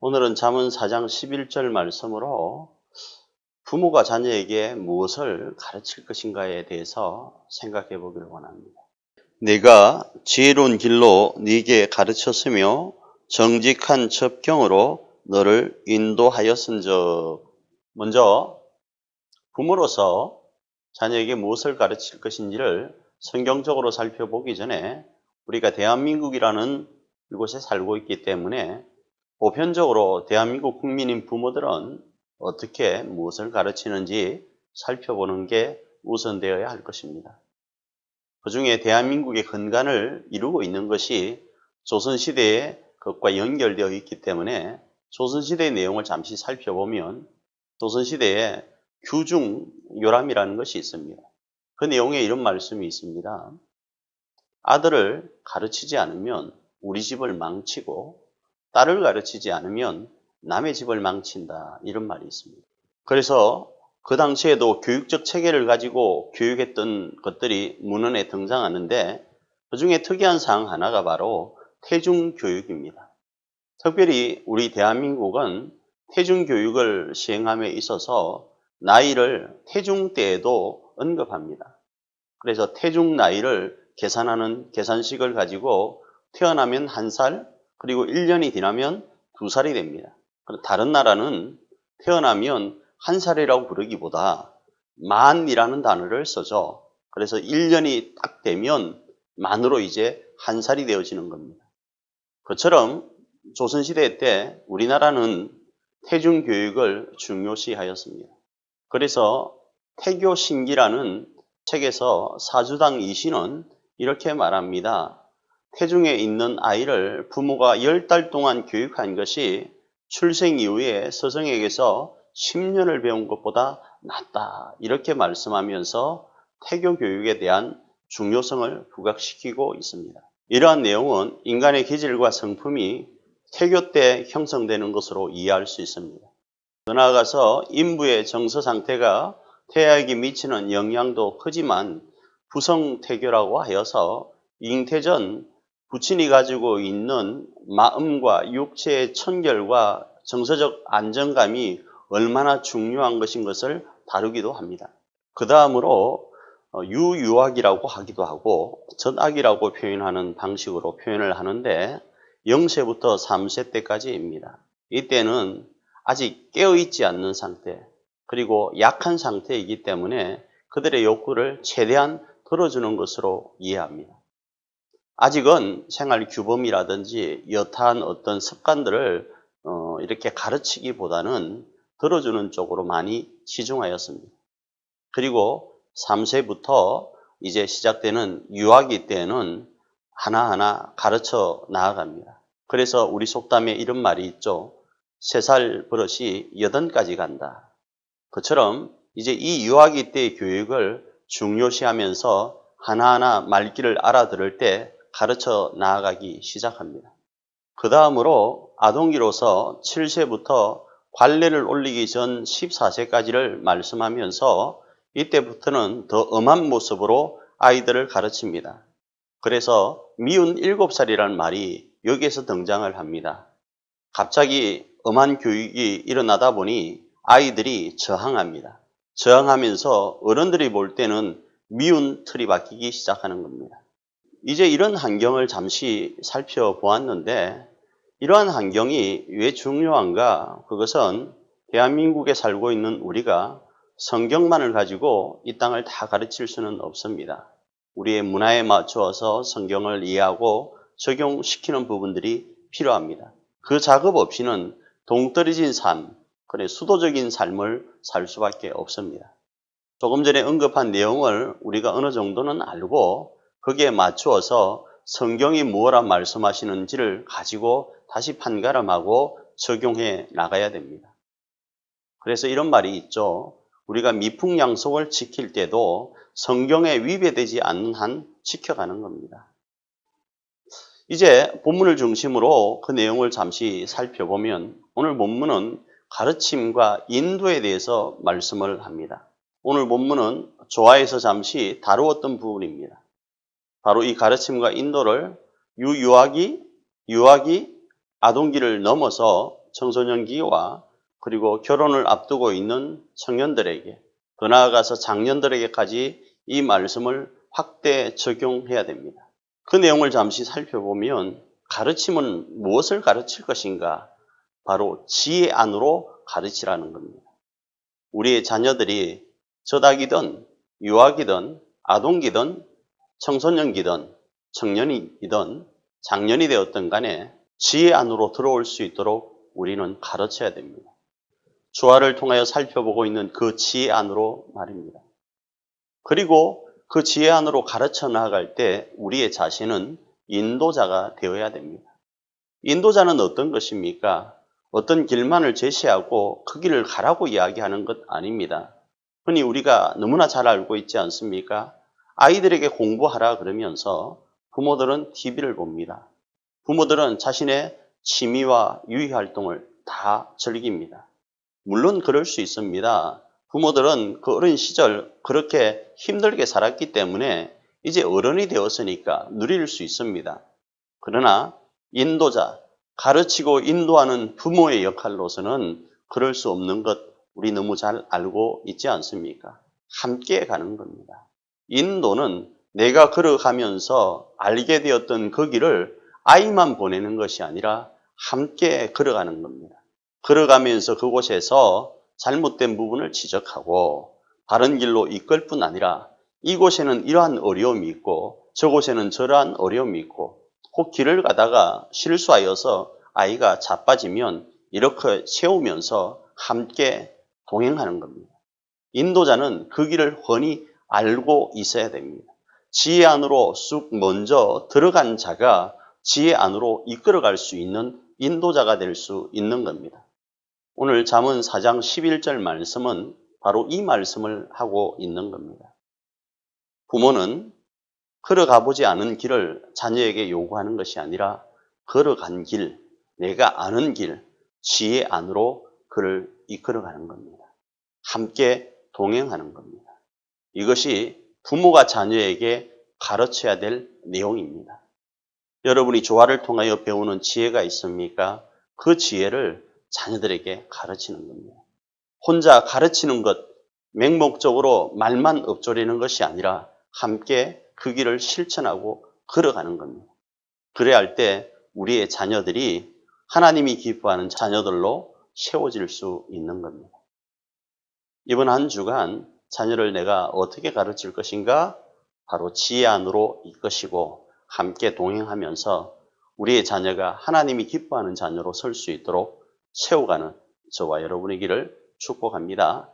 오늘은 잠언 4장 11절 말씀으로 부모가 자녀에게 무엇을 가르칠 것인가에 대해서 생각해 보기를 원합니다. 내가 지혜로운 길로 네게 가르쳤으며 정직한 첩경으로 너를 인도하였은즉. 먼저 부모로서 자녀에게 무엇을 가르칠 것인지를 성경적으로 살펴보기 전에 우리가 대한민국이라는 이곳에 살고 있기 때문에 보편적으로 대한민국 국민인 부모들은 어떻게 무엇을 가르치는지 살펴보는 게 우선되어야 할 것입니다. 그 중에 대한민국의 근간을 이루고 있는 것이 조선시대의 것과 연결되어 있기 때문에 조선시대의 내용을 잠시 살펴보면 조선시대에 규중요람이라는 것이 있습니다. 그 내용에 이런 말씀이 있습니다. 아들을 가르치지 않으면 우리 집을 망치고 딸을 가르치지 않으면 남의 집을 망친다, 이런 말이 있습니다. 그래서 그 당시에도 교육적 체계를 가지고 교육했던 것들이 문헌에 등장하는데 그 중에 특이한 사항 하나가 바로 태중교육입니다. 특별히 우리 대한민국은 태중교육을 시행함에 있어서 나이를 태중 때에도 언급합니다. 그래서 태중 나이를 계산하는 계산식을 가지고 태어나면 1살, 그리고 1년이 지나면 2살이 됩니다. 다른 나라는 태어나면 1살이라고 부르기보다 만이라는 단어를 써죠. 그래서 1년이 딱 되면 만으로 이제 1살이 되어지는 겁니다. 그처럼 조선시대 때 우리나라는 태중교육을 중요시하였습니다. 그래서 태교신기라는 책에서 사주당 이신은 이렇게 말합니다. 태중에 있는 아이를 부모가 10달 동안 교육한 것이 출생 이후에 스승에게서 10년을 배운 것보다 낫다, 이렇게 말씀하면서 태교 교육에 대한 중요성을 부각시키고 있습니다. 이러한 내용은 인간의 기질과 성품이 태교 때 형성되는 것으로 이해할 수 있습니다. 더 나아가서 인부의 정서 상태가 태아에게 미치는 영향도 크지만 부성태교라고 하여서 잉태 전 부친이 가지고 있는 마음과 육체의 청결과 정서적 안정감이 얼마나 중요한 것인 것을 다루기도 합니다. 그 다음으로 유유학이라고 하기도 하고 전학이라고 표현하는 방식으로 표현을 하는데 0세부터 3세 때까지입니다. 이때는 아직 깨어있지 않는 상태, 그리고 약한 상태이기 때문에 그들의 욕구를 최대한 들어주는 것으로 이해합니다. 아직은 생활 규범이라든지 여타한 어떤 습관들을 이렇게 가르치기보다는 들어주는 쪽으로 많이 치중하였습니다. 그리고 3세부터 이제 시작되는 유아기 때는 하나하나 가르쳐 나아갑니다. 그래서 우리 속담에 이런 말이 있죠. 3살 버릇이 8까지 간다. 그처럼 이제 이 유아기 때의 교육을 중요시하면서 하나하나 말귀를 알아들을 때 가르쳐 나아가기 시작합니다. 그 다음으로 아동기로서 7세부터 관례를 올리기 전 14세까지를 말씀하면서 이때부터는 더 엄한 모습으로 아이들을 가르칩니다. 그래서 미운 7살이라는 말이 여기에서 등장을 합니다. 갑자기 엄한 교육이 일어나다 보니 아이들이 저항합니다. 저항하면서 어른들이 볼 때는 미운 틀이 바뀌기 시작하는 겁니다. 이제 이런 환경을 잠시 살펴보았는데 이러한 환경이 왜 중요한가? 그것은 대한민국에 살고 있는 우리가 성경만을 가지고 이 땅을 다 가르칠 수는 없습니다. 우리의 문화에 맞추어서 성경을 이해하고 적용시키는 부분들이 필요합니다. 그 작업 없이는 동떨어진 삶, 수도적인 삶을 살 수밖에 없습니다. 조금 전에 언급한 내용을 우리가 어느 정도는 알고 거기에 맞추어서 성경이 무엇라 말씀하시는지를 가지고 다시 판가름하고 적용해 나가야 됩니다. 그래서 이런 말이 있죠. 우리가 미풍양속을 지킬 때도 성경에 위배되지 않는 한 지켜가는 겁니다. 이제 본문을 중심으로 그 내용을 잠시 살펴보면 오늘 본문은 가르침과 인도에 대해서 말씀을 합니다. 오늘 본문은 조화에서 잠시 다루었던 부분입니다. 바로 이 가르침과 인도를 유아기, 아동기를 넘어서 청소년기와 그리고 결혼을 앞두고 있는 청년들에게, 더 나아가서 장년들에게까지 이 말씀을 확대 적용해야 됩니다. 그 내용을 잠시 살펴보면 가르침은 무엇을 가르칠 것인가? 바로 지혜 안으로 가르치라는 겁니다. 우리의 자녀들이 저닥이든 유아기든 아동기든 청소년기든 청년이든 장년이 되었든 간에 지혜 안으로 들어올 수 있도록 우리는 가르쳐야 됩니다. 주화를 통하여 살펴보고 있는 그 지혜 안으로 말입니다. 그리고 그 지혜 안으로 가르쳐 나아갈 때 우리의 자신은 인도자가 되어야 됩니다. 인도자는 어떤 것입니까? 어떤 길만을 제시하고 그 길을 가라고 이야기하는 것 아닙니다. 흔히 우리가 너무나 잘 알고 있지 않습니까? 아이들에게 공부하라 그러면서 부모들은 TV를 봅니다. 부모들은 자신의 취미와 유희활동을 다 즐깁니다. 물론 그럴 수 있습니다. 부모들은 그 어린 시절 그렇게 힘들게 살았기 때문에 이제 어른이 되었으니까 누릴 수 있습니다. 그러나 인도자, 가르치고 인도하는 부모의 역할로서는 그럴 수 없는 것 우리 너무 잘 알고 있지 않습니까? 함께 가는 겁니다. 인도는 내가 걸어가면서 알게 되었던 그 길을 아이만 보내는 것이 아니라 함께 걸어가는 겁니다. 걸어가면서 그곳에서 잘못된 부분을 지적하고 바른 길로 이끌 뿐 아니라 이곳에는 이러한 어려움이 있고 저곳에는 저러한 어려움이 있고 혹 길을 가다가 실수하여서 아이가 자빠지면 이렇게 세우면서 함께 동행하는 겁니다. 인도자는 그 길을 훤히 알고 있어야 됩니다. 지혜 안으로 쑥 먼저 들어간 자가 지혜 안으로 이끌어갈 수 있는 인도자가 될 수 있는 겁니다. 오늘 잠언 4장 11절 말씀은 바로 이 말씀을 하고 있는 겁니다. 부모는 걸어가보지 않은 길을 자녀에게 요구하는 것이 아니라 걸어간 길, 내가 아는 길, 지혜 안으로 그를 이끌어가는 겁니다. 함께 동행하는 겁니다. 이것이 부모가 자녀에게 가르쳐야 될 내용입니다. 여러분이 조화를 통하여 배우는 지혜가 있습니까? 그 지혜를 자녀들에게 가르치는 겁니다. 혼자 가르치는 것, 맹목적으로 말만 읊조리는 것이 아니라 함께 그 길을 실천하고 걸어가는 겁니다. 그래야 할 때 우리의 자녀들이 하나님이 기뻐하는 자녀들로 세워질 수 있는 겁니다. 이번 한 주간 자녀를 내가 어떻게 가르칠 것인가? 바로 지혜 안으로 이끄시고 함께 동행하면서 우리의 자녀가 하나님이 기뻐하는 자녀로 설 수 있도록 세워가는 저와 여러분의 길을 축복합니다.